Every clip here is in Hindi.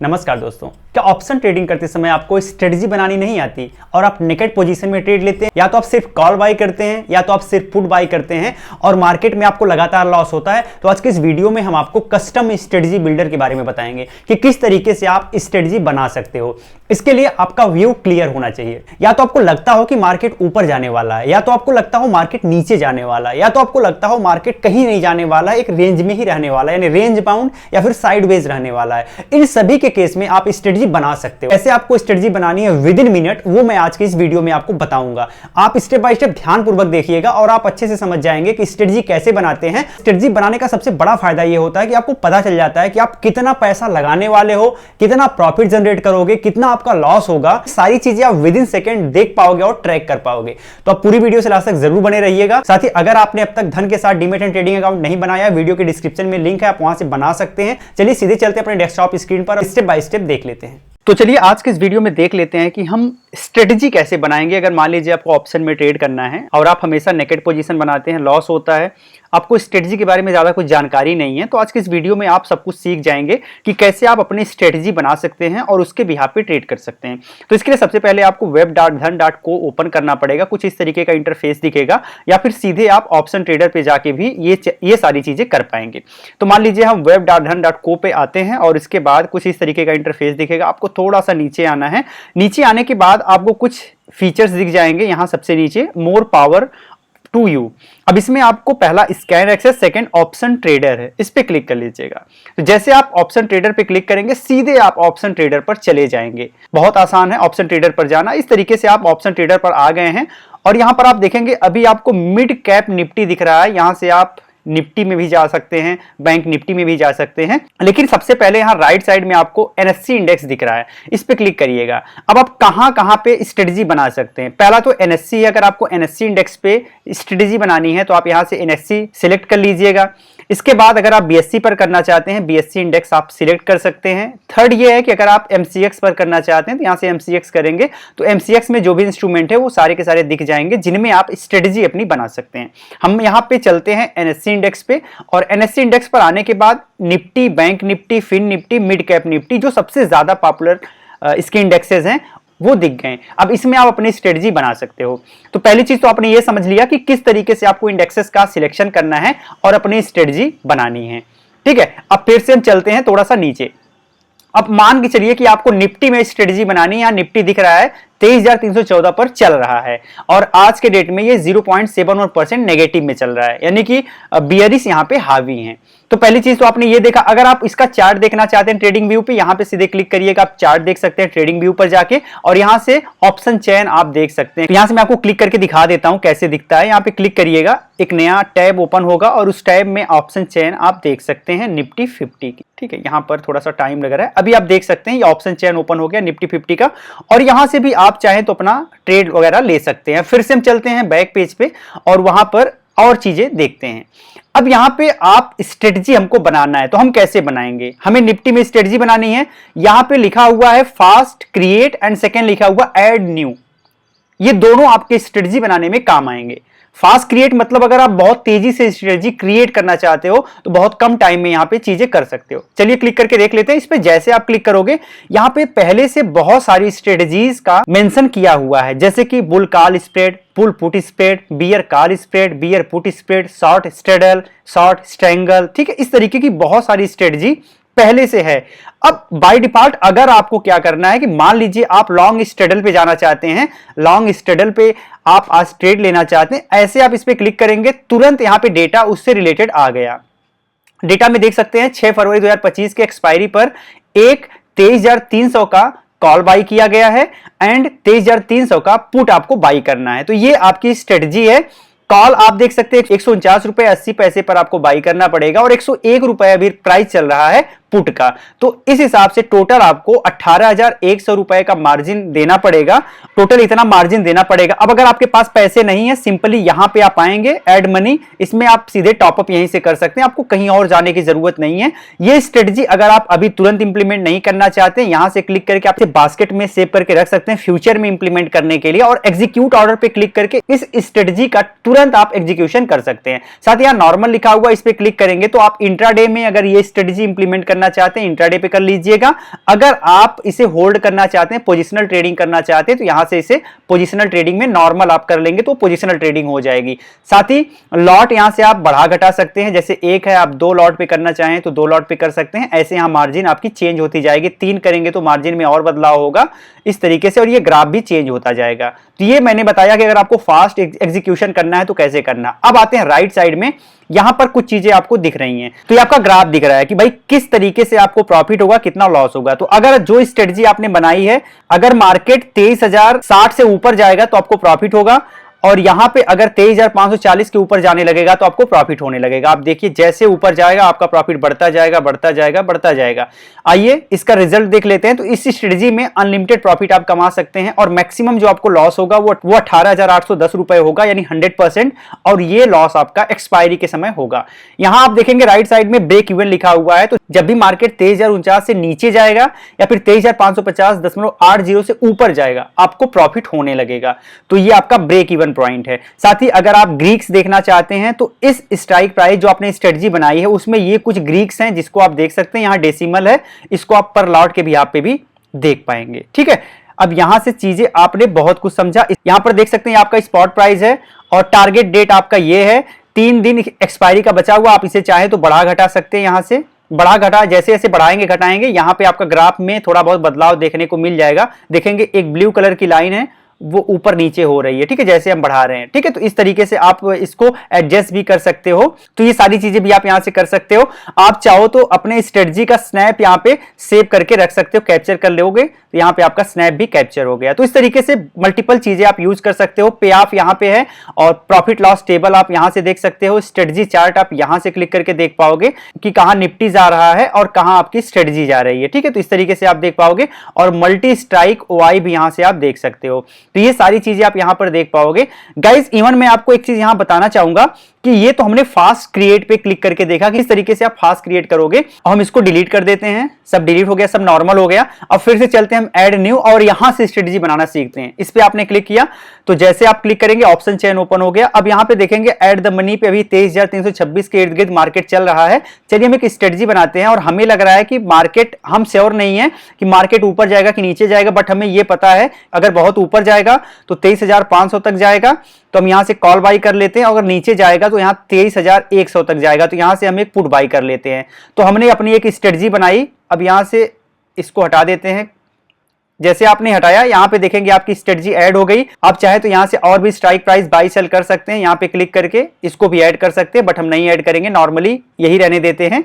नमस्कार दोस्तों, क्या ऑप्शन ट्रेडिंग करते समय आपको स्ट्रेटजी बनानी नहीं आती और आप नेकेड पोजीशन में ट्रेड लेते हैं? या तो आप सिर्फ कॉल बाई करते हैं या तो आप सिर्फ पुट बाई करते हैं और मार्केट में आपको लगातार लॉस होता है। तो आज के इस वीडियो में हम आपको कस्टम स्ट्रेटजी बिल्डर के बारे में बताएंगे कि किस तरीके से आप स्ट्रेटजी बना सकते हो। इसके लिए आपका व्यू क्लियर होना चाहिए। या तो आपको लगता हो कि मार्केट ऊपर जाने वाला है, या तो आपको लगता हो मार्केट नीचे जाने वाला है, या तो आपको लगता हो मार्केट कहीं नहीं जाने वाला है, एक रेंज में ही रहने वाला है, यानी रेंज बाउंड या फिर साइडवेज रहने वाला है। इन सभी के केस में आप स्ट्रेटजी बना सकते हो। कैसे आपको स्ट्रेटजी बनानी है विद इन मिनट, वो मैं आज के इस वीडियो में आपको बताऊंगा। आप स्टेप बाय स्टेप ध्यानपूर्वक देखिएगा और आप अच्छे से समझ जाएंगे कि स्ट्रेटजी कैसे बनाते हैं। स्ट्रेटजी बनाने का सबसे बड़ा फायदा ये होता है कि आपको पता चल जाता है कि आप कितना पैसा लगाने वाले हो, कितना प्रॉफिट जनरेट करोगे, कितना आपका लॉस होगा। सारी चीजें आप विद इन सेकेंड देख पाओगे और ट्रैक कर पाओगे। तो आप पूरी वीडियो से लास्ट तक जरूर बने रहिएगा। साथ ही अगर आपने अब तक धन के साथ डीमैट एंड ट्रेडिंग अकाउंट नहीं बनाया, वीडियो के डिस्क्रिप्शन में लिंक है, आप वहां से बना सकते हैं। चलिए सीधे चलते हैं अपने डेस्कटॉप स्क्रीन पर, स्टेप बाय स्टेप देख लेते हैं। तो चलिए आज के इस वीडियो में देख लेते हैं कि हम स्ट्रेटजी कैसे बनाएंगे। अगर मान लीजिए आपको ऑप्शन में ट्रेड करना है और आप हमेशा नेकेड पोजीशन बनाते हैं, लॉस होता है, आपको स्ट्रेटजी के बारे में ज्यादा कुछ जानकारी नहीं है, तो आज के इस वीडियो में आप सब कुछ सीख जाएंगे कि कैसे आप अपनी स्ट्रेटजी बना सकते हैं और उसके बिहाफ पे ट्रेड कर सकते हैं। तो इसके लिए सबसे पहले आपको web.dhan.co ओपन करना पड़ेगा। कुछ इस तरीके का इंटरफेस दिखेगा, या फिर सीधे आप ऑप्शन ट्रेडर पे जाके भी ये सारी चीजें कर पाएंगे। तो मान लीजिए हम web.dhan.co पे आते हैं और इसके बाद कुछ इस तरीके का इंटरफेस दिखेगा। आपको थोड़ा सा नीचे आना है। नीचे आने के बाद आपको कुछ फीचर्स दिख जाएंगे। यहाँ सबसे नीचे मोर पावर टू यू। अब इसमें आपको पहला scan access, second option trader है, इस पे क्लिक कर लीजिएगा। तो जैसे आप ऑप्शन ट्रेडर पे क्लिक करेंगे, सीधे आप ऑप्शन ट्रेडर पर चले जाएंगे। बहुत आसान है ऑप्शन ट्रेडर पर जाना। इस तरीके से आप ऑप्शन ट्रेडर पर आ गए हैं और यहां पर आप देखेंगे अभी आपको मिड कैप निफ्टी दिख रहा है। यहां से आप निफ्टी में भी जा सकते हैं, बैंक निफ्टी में भी जा सकते हैं, लेकिन सबसे पहले यहां राइट साइड में आपको एनएससी इंडेक्स दिख रहा है, इस पे क्लिक करिएगा। अब आप कहां पे स्ट्रेटजी बना सकते हैं? पहला तो एनएससी है। अगर आपको एनएससी इंडेक्स पे स्ट्रेटजी बनानी है तो आप यहां से एनएससी सिलेक्ट कर लीजिएगा। इसके बाद अगर आप बीएससी पर करना चाहते हैं, बीएससी इंडेक्स आप सिलेक्ट कर सकते हैं। थर्ड ये है कि अगर आप एमसीएक्स पर करना चाहते हैं तो यहां से एमसीएक्स करेंगे तो एमसीएक्स में जो भी इंस्ट्रूमेंट है वो सारे के सारे दिख जाएंगे जिनमें आप स्ट्रेटजी अपनी बना सकते हैं। हम यहां पे चलते हैं एनएससी इंडेक्स पे, और एनएससी इंडेक्स पर आने के बाद Nifty, bank Nifty, fin Nifty, mid cap Nifty, जो सबसे ज्यादा पॉपुलर इसके इंडेक्सेस हैं वो दिख गए। अब इसमें आप अपनी स्ट्रेटजी बना सकते हो। तो पहली चीज तो आपने ये समझ लिया कि किस तरीके से आपको इंडेक्सेस का सिलेक्शन करना है और अपनी स्ट्रेटजी बनानी है। ठीक है, अब फिर से हम चलते हैं थोड़ा सा नीचे। अब मान के चलिए कि आपको निफ्टी में स्ट्रेटजी बनानी है। यहाँ निफ्टी दिख रहा है 23,314 पर चल रहा है और आज के डेट में ये 0.71% नेगेटिव में चल रहा है, यानी कि बियरिश यहाँ पे हावी हैं। तो पहली चीज तो आपने ये देखा। अगर आप इसका चार्ट देखना चाहते हैं ट्रेडिंग व्यू पे, यहाँ पे सीधे क्लिक करिएगा, आप चार्ट देख सकते हैं ट्रेडिंग व्यू पर जाके, और यहाँ से ऑप्शन चेन आप देख सकते हैं। तो यहाँ से मैं आपको क्लिक करके दिखा देता हूँ कैसे दिखता है। यहाँ पे क्लिक करिएगा, एक नया टैब ओपन होगा और उस टैब में ऑप्शन चेन आप देख सकते हैं निफ्टी 50 की। ठीक है, यहाँ पर थोड़ा सा टाइम लग रहा है। अभी आप देख सकते हैं ये ऑप्शन चेन ओपन हो गया निफ्टी 50 का, और यहाँ से भी आप चाहें तो अपना ट्रेड वगैरह ले सकते हैं। फिर से हम चलते हैं बैक पेज पे और वहां पर और चीजें देखते हैं। अब यहां पे आप स्ट्रेटजी हमको बनाना है, तो हम कैसे बनाएंगे? हमें निफ्टी में स्ट्रेटजी बनानी है। यहां पे लिखा हुआ है फास्ट क्रिएट एंड सेकंड लिखा हुआ ऐड न्यू। ये दोनों आपके स्ट्रेटजी बनाने में काम आएंगे। फास्ट क्रिएट मतलब अगर आप बहुत तेजी से स्ट्रेटजी क्रिएट करना चाहते हो तो बहुत कम टाइम में यहां पे चीजें कर सकते हो। चलिए क्लिक करके देख लेते हैं। इस पे जैसे आप क्लिक करोगे, यहां पे पहले से बहुत सारी स्ट्रेटजीज का मेंशन किया हुआ है, जैसे कि bull call spread, bull put spread, bear call spread, bear put spread, short straddle, short strangle. ठीक है, इस तरीके की बहुत सारी स्ट्रेटजी पहले से है। अब बाय डिफॉल्ट अगर आपको क्या करना है कि मान लीजिए आप लॉन्ग स्ट्रेडल पे जाना चाहते हैं, लॉन्ग स्ट्रेडल पे आप आज ट्रेड लेना चाहते हैं, ऐसे आप इस पे क्लिक करेंगे, तुरंत यहां पे डेटा उससे रिलेटेड आ गया। डेटा में देख सकते हैं 6 फरवरी 2025 के एक्सपायरी पर एक 23,300 का कॉल बाई किया गया है एंड 23,300 का पुट आपको बाई करना है। तो ये आपकी स्ट्रेटजी है। कॉल आप देख सकते हैं 149 रुपए 80 पैसे पर आपको बाई करना पड़ेगा और 101 रुपए अभी प्राइस चल रहा है पुट का। तो इस हिसाब से टोटल आपको 18,100 रुपए का मार्जिन देना पड़ेगा। टोटल इतना मार्जिन देना पड़ेगा। अब अगर आपके पास पैसे नहीं है, सिंपली यहां पे आप आएंगे ऐड मनी, इसमें आप सीधे टॉपअप यहीं से कर सकते हैं, आपको कहीं और जाने की जरूरत नहीं है। ये स्ट्रेटजी अगर आप अभी तुरंत इंप्लीमेंट नहीं करना चाहते, यहां से क्लिक करके आप बास्केट में सेव करके रख सकते हैं फ्यूचर में इंप्लीमेंट करने के लिए, और एग्जीक्यूट ऑर्डर पे क्लिक करके इस स्ट्रेटजी का तुरंत आप एग्जीक्यूशन कर सकते हैं। साथ ही यहां नॉर्मल लिखा हुआ, इस पे क्लिक करेंगे तो आप इंट्राडे में अगर ये स्ट्रेटजी इंप्लीमेंट करना करना चाहते हैं इंट्राडे पे कर लीजिएगा। अगर आप इसे होल्ड करना चाहते हैं, पोजिशनल ट्रेडिंग करना चाहते हैं, तो यहां से इसे पोजिशनल ट्रेडिंग में नॉर्मल आप कर लेंगे तो पोजिशनल ट्रेडिंग हो जाएगी। साथ ही लॉट यहां से आप बढ़ा घटा सकते हैं, जैसे एक है आप 2 लॉट पे करना चाहें तो 2 लॉट पे कर सकते हैं। ऐसे यहां मार्जिन आपकी चेंज होती जाएगी, 3 करेंगे तो मार्जिन में और बदलाव होगा इस तरीके से, और ये ग्राफ भी चेंज होता जाएगा। तो ये मैंने बताया कि अगर आपको फास्ट एग्जीक्यूशन करना है तो कैसे करना। अब आते हैं राइट साइड में, यहां पर कुछ चीजें आपको दिख रही हैं। तो ये आपका ग्राफ दिख रहा है कि भाई किस तरीके से आपको प्रॉफिट होगा, कितना लॉस होगा। तो अगर जो स्ट्रेटजी आपने बनाई है, अगर मार्केट 23,060 से ऊपर जाएगा तो आपको प्रॉफिट होगा, और यहां पे अगर 23,540 के ऊपर जाने लगेगा तो आपको प्रॉफिट होने लगेगा। आप देखिए जैसे ऊपर जाएगा आपका प्रॉफिट बढ़ता जाएगा, बढ़ता जाएगा, बढ़ता जाएगा। आइए इसका रिजल्ट देख लेते हैं। तो इस स्ट्रेटजी में अनलिमिटेड प्रॉफिट आप कमा सकते हैं, और मैक्सिमम जो आपको लॉस होगा वो 18,810 रुपए होगा, यानी 100%, और ये लॉस आपका एक्सपायरी के समय होगा। यहां आप देखेंगे राइट साइड में ब्रेक इवन लिखा हुआ है, तो जब भी मार्केट 23,049 से नीचे जाएगा या फिर 23,550.80 से ऊपर जाएगा आपको प्रॉफिट होने लगेगा। तो ये आपका ब्रेक इवन पॉइंट है। साथ ही अगर आप ग्रीक्स देखना चाहते हैं तो इस स्ट्राइक प्राइस जो आपने स्ट्रेटजी बनाई है उसमें ये कुछ ग्रीक्स हैं जिसको आप देख सकते हैं, यहां डेसिमल है, इसको आप पर लॉट के भी आप पे भी देख पाएंगे। ठीक है, अब यहां से चीजें आपने बहुत कुछ समझा। यहां पर देख सकते हैं आपका स्पॉट प्राइस है और टारगेट डेट आपका ये है, 3 दिन एक्सपायरी का बचा हुआ। आप इसे चाहे तो बढ़ा घटा सकते हैं, यहां से बढ़ा घटा जैसे जैसे बढ़ाएंगे घटाएंगे यहां पे आपका ग्राफ में थोड़ा बहुत बदलाव देखने को मिल जाएगा। देखेंगे एक ब्लू कलर की लाइन है वो ऊपर नीचे हो रही है, ठीक है, जैसे हम बढ़ा रहे हैं। ठीक है, तो इस तरीके से आप इसको एडजस्ट भी कर सकते हो। तो ये सारी चीजें भी आप यहां से कर सकते हो। आप चाहो तो अपने स्ट्रेटजी का स्नैप यहां पे सेव करके रख सकते हो, कैप्चर कर लोगे तो यहां पे आपका स्नैप भी कैप्चर हो गया। तो इस तरीके से मल्टीपल चीजें आप यूज कर सकते हो। पे ऑफ यहां पे है और प्रॉफिट लॉस टेबल आप यहां से देख सकते हो। स्ट्रेटजी चार्ट आप यहां से क्लिक करके देख पाओगे कि कहां निफ्टी जा रहा है और कहां आपकी स्ट्रेटजी जा रही है। ठीक है, तो इस तरीके से आप देख पाओगे, और मल्टी स्ट्राइक ओआई भी यहां से आप देख सकते हो। तो ये सारी चीजें आप यहां पर देख पाओगे। गाइस इवन मैं आपको एक चीज यहां बताना चाहूंगा कि ये तो हमने फास्ट क्रिएट पे क्लिक करके देखा कि इस तरीके से आप फास्ट क्रिएट करोगे, और हम इसको डिलीट कर देते हैं। सब डिलीट हो गया, सब नॉर्मल हो गया। अब फिर से चलते हैं हम ऐड न्यू, और यहां से स्ट्रेटजी बनाना सीखते हैं। इस पे आपने क्लिक किया तो जैसे आप क्लिक करेंगे ऑप्शन चेन ओपन हो गया। अब यहां पे देखेंगे ऐड द मनी पे अभी 23,326 के इर्द गिर्द मार्केट चल रहा है। चलिए हम एक स्ट्रेटजी बनाते हैं, और हमें लग रहा है कि मार्केट, हम श्योर नहीं है कि मार्केट ऊपर जाएगा कि नीचे जाएगा, बट हमें यह पता है अगर बहुत ऊपर जाएगा तो 23,500 तक जाएगा तो हम यहां से कॉल बाई कर लेते हैं। अगर नीचे जाएगा तो यहां 23,100 तक जाएगा तो यहां से हम एक पुट बाई कर लेते हैं। तो हमने अपनी एक स्ट्रेटजी बनाई। अब यहां से इसको हटा देते हैं। जैसे आपने हटाया यहां पे देखेंगे आपकी स्ट्रेटजी ऐड हो गई। आप चाहे तो यहां से और भी स्ट्राइक प्राइस बाई सेल कर सकते हैं, यहां पे क्लिक करके इसको भी ऐड कर सकते हैं, बट हम नहीं ऐड करेंगे, नॉर्मली यही रहने देते हैं।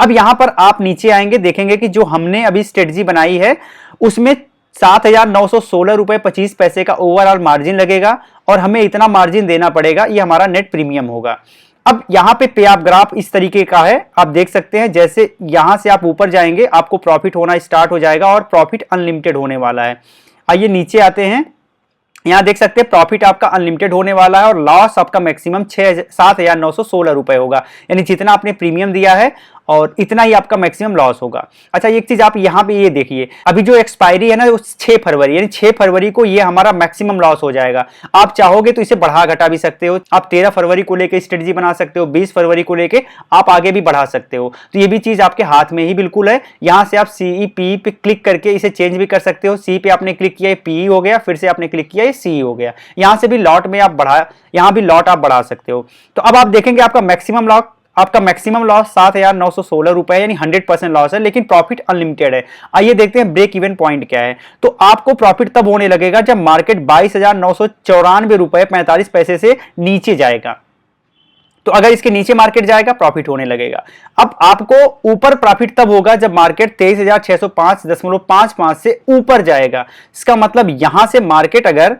अब यहां पर आप नीचे आएंगे, देखेंगे कि जो हमने अभी स्ट्रेटजी बनाई है उसमें 7,916 रुपए 25 पैसे का ओवरऑल मार्जिन लगेगा, और हमें इतना मार्जिन देना पड़ेगा, ये हमारा नेट प्रीमियम होगा। अब यहां पे आप ग्राफ इस तरीके का है, आप देख सकते हैं। जैसे यहां से आप ऊपर जाएंगे आपको प्रॉफिट होना स्टार्ट हो जाएगा, और प्रॉफिट अनलिमिटेड होने वाला है। आइए नीचे आते हैं, यहां देख सकते हैं प्रॉफिट आपका अनलिमिटेड होने वाला है, और लॉस आपका मैक्सिमम 7,916 रुपए होगा, यानी जितना आपने प्रीमियम दिया है और इतना ही आपका मैक्सिमम लॉस होगा। अच्छा, एक चीज आप यहां पे ये देखिए, अभी जो एक्सपायरी है ना वो 6 फरवरी, यानी 6 फरवरी को ये हमारा मैक्सिमम लॉस हो जाएगा। आप चाहोगे तो इसे बढ़ा घटा भी सकते हो। आप 13 फरवरी को लेके स्ट्रेटजी बना सकते हो, 20 फरवरी को लेके आप आगे भी बढ़ा सकते हो। तो ये भी चीज आपके हाथ में ही बिल्कुल है। यहां से आप सीई पी पे क्लिक करके इसे चेंज भी कर सकते हो। सी पे आपने क्लिक किया, पी हो गया, फिर से आपने क्लिक किया, सी हो गया। यहां से भी लॉट में आप बढ़ा, यहां भी लॉट आप बढ़ा सकते हो। तो अब आप देखेंगे आपका मैक्सिमम लॉस 7,916 रुपए, यानी 100% लॉस है, लेकिन प्रॉफिट अनलिमिटेड है। आइए देखते हैं ब्रेक इवन पॉइंट क्या है। तो आपको प्रॉफिट तब होने लगेगा जब मार्केट 22,994 रुपए 45 पैसे से नीचे जाएगा। तो अगर इसके नीचे मार्केट जाएगा प्रॉफिट होने लगेगा। अब आपको ऊपर प्रॉफिट तब होगा जब मार्केट 23,605.55 से ऊपर जाएगा। इसका मतलब यहां से मार्केट अगर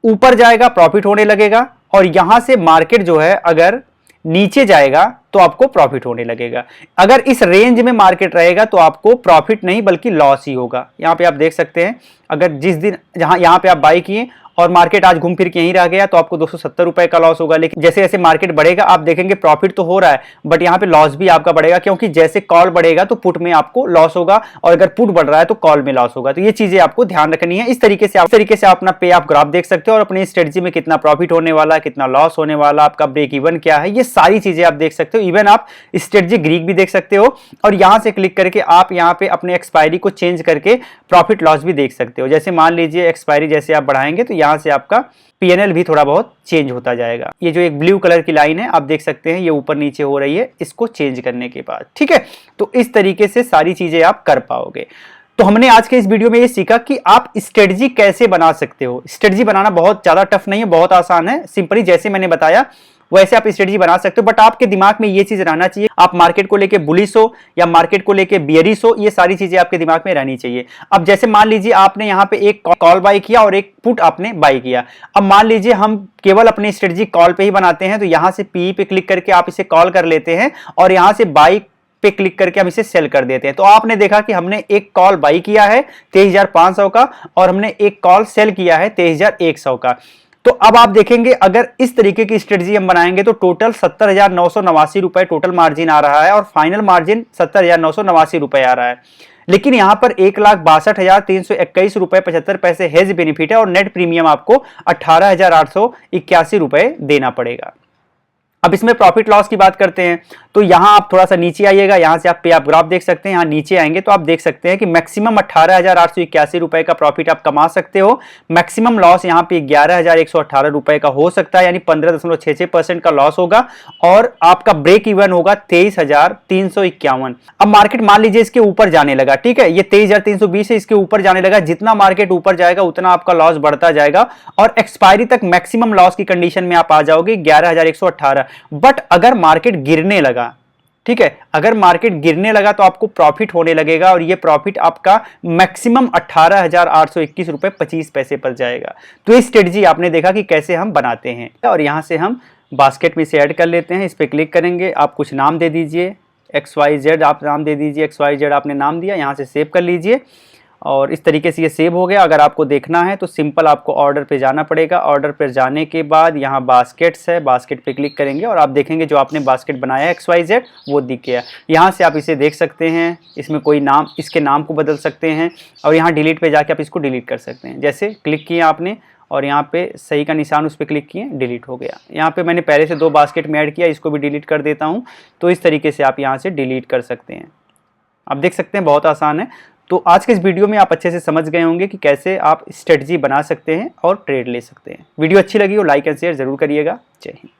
ऊपर जाएगा प्रॉफिट होने लगेगा, और यहां से मार्केट जो है अगर नीचे जाएगा तो आपको प्रॉफिट होने लगेगा। अगर इस रेंज में मार्केट रहेगा तो आपको प्रॉफिट नहीं बल्कि लॉस ही होगा। यहां पे आप देख सकते हैं, अगर जिस दिन जहां यहां पे आप बाई किए और मार्केट आज घूम फिर के यहीं रह गया तो आपको 270 रुपए का लॉस होगा। लेकिन जैसे जैसे मार्केट बढ़ेगा आप देखेंगे प्रॉफिट तो हो रहा है, बट यहाँ पे लॉस भी आपका बढ़ेगा, क्योंकि जैसे कॉल बढ़ेगा तो पुट में आपको लॉस होगा, और अगर पुट बढ़ रहा है तो कॉल में लॉस होगा। तो ये चीजें आपको ध्यान रखनी है। इस तरीके से आप अपना पे आप ग्राफ देख सकते हो, और अपनी स्ट्रेटजी में कितना प्रॉफिट होने वाला है, कितना लॉस होने वाला, आपका ब्रेक इवन क्या है, ये सारी चीजें आप देख सकते हो। इवन आप स्ट्रेटजी ग्रीक भी देख सकते हो, और यहां से क्लिक करके आप यहां पे अपने एक्सपायरी को चेंज करके प्रॉफिट लॉस भी देख सकते हो। जैसे मान लीजिए एक्सपायरी जैसे आप बढ़ाएंगे तो यहां से आपका पीएनएल भी थोड़ा बहुत चेंज होता जाएगा। ये जो एक ब्लू कलर की लाइन है आप देख सकते हैं, ये ऊपर नीचे हो रही है इसको चेंज करने के बाद, ठीक है। तो इस तरीके से सारी चीजें आप कर पाओगे। तो हमने आज के इस वीडियो में ये सीखा कि आप स्ट्रेटजी कैसे बना सकते हो। स्ट्रेटजी बनाना बहुत ज्यादा टफ नहीं है, बहुत आसान है। सिंपली जैसे मैंने बताया वैसे आप स्ट्रेटजी बना सकते हो, बट आपके दिमाग में ये चीज रहना चाहिए, आप मार्केट को लेके बुलिश हो या मार्केट को लेके बियरिश हो, ये सारी चीजें आपके दिमाग में रहनी चाहिए। अब जैसे मान लीजिए आपने यहाँ पे एक कॉल बाय किया और एक पुट आपने बाय किया। अब मान लीजिए हम केवल अपनी स्ट्रेटजी कॉल पे ही बनाते हैं, तो यहां से पी पे क्लिक करके आप इसे कॉल कर लेते हैं, और यहां से बाय पे क्लिक करके हम इसे सेल कर देते हैं। तो आपने देखा कि हमने एक कॉल बाय किया है 23,500 का, और हमने एक कॉल सेल किया है 23,100 का। तो अब आप देखेंगे अगर इस तरीके की स्ट्रेटजी हम बनाएंगे तो टोटल 70,989 रुपए टोटल मार्जिन आ रहा है, और फाइनल मार्जिन 70,989 रुपए आ रहा है। लेकिन यहां पर 1,62,321 रुपए 75 पैसे हेज बेनिफिट है, और नेट प्रीमियम आपको 18,881 रुपए देना पड़ेगा। अब इसमें प्रॉफिट लॉस की बात करते हैं, तो यहां आप थोड़ा सा नीचे आइएगा, यहां से आप पे आप ग्राफ देख सकते हैं। यहां नीचे आएंगे तो आप देख सकते हैं कि मैक्सिमम 18,881 रुपए का प्रॉफिट आप कमा सकते हो। मैक्सिमम लॉस यहां पे 11,118 रुपए का हो सकता है, यानी 15.66% का लॉस होगा, और आपका ब्रेक इवन होगा 23,351। अब मार्केट मान लीजिए इसके ऊपर जाने लगा, ठीक है, ये 23,320 है, इसके ऊपर जाने लगा। जितना मार्केट ऊपर जाएगा उतना आपका लॉस बढ़ता जाएगा, और एक्सपायरी तक मैक्सिमम लॉस की कंडीशन में आप आ जाओगे 11,118। बट अगर मार्केट गिरने लगा, ठीक है, अगर मार्केट गिरने लगा तो आपको प्रॉफिट होने लगेगा, और ये प्रॉफिट आपका मैक्सिमम 18,821 रुपए 25 पैसे पर जाएगा। तो ये स्ट्रेटजी आपने देखा कि कैसे हम बनाते हैं, और यहां से हम बास्केट में इसे ऐड कर लेते हैं। इस पे क्लिक करेंगे, आप कुछ नाम दे दीजिए, XYZ आप नाम दे दीजिए, XYZ आपने नाम दिया, यहां से सेव कर लीजिए, और इस तरीके से ये सेव हो गया। अगर आपको देखना है तो सिंपल आपको ऑर्डर पे जाना पड़ेगा। ऑर्डर पे जाने के बाद यहाँ बास्केट्स है, बास्केट पे क्लिक करेंगे, और आप देखेंगे जो आपने बास्केट बनाया है XYZ वो दिख गया। यहाँ से आप इसे देख सकते हैं, इसमें कोई नाम, इसके नाम को बदल सकते हैं, और यहाँ डिलीट पे जाके आप इसको डिलीट कर सकते हैं। जैसे क्लिक किया आपने और यहाँ पे सही का निशान उस पर क्लिक किए, डिलीट हो गया। यहाँ पे मैंने पहले से 2 बास्केट में ऐड किया, इसको भी डिलीट कर देता हूँ। तो इस तरीके से आप यहाँ से डिलीट कर सकते हैं। आप देख सकते हैं बहुत आसान है। तो आज के इस वीडियो में आप अच्छे से समझ गए होंगे कि कैसे आप स्ट्रेटजी बना सकते हैं और ट्रेड ले सकते हैं। वीडियो अच्छी लगी हो लाइक एंड शेयर जरूर करिएगा। जय हिंद।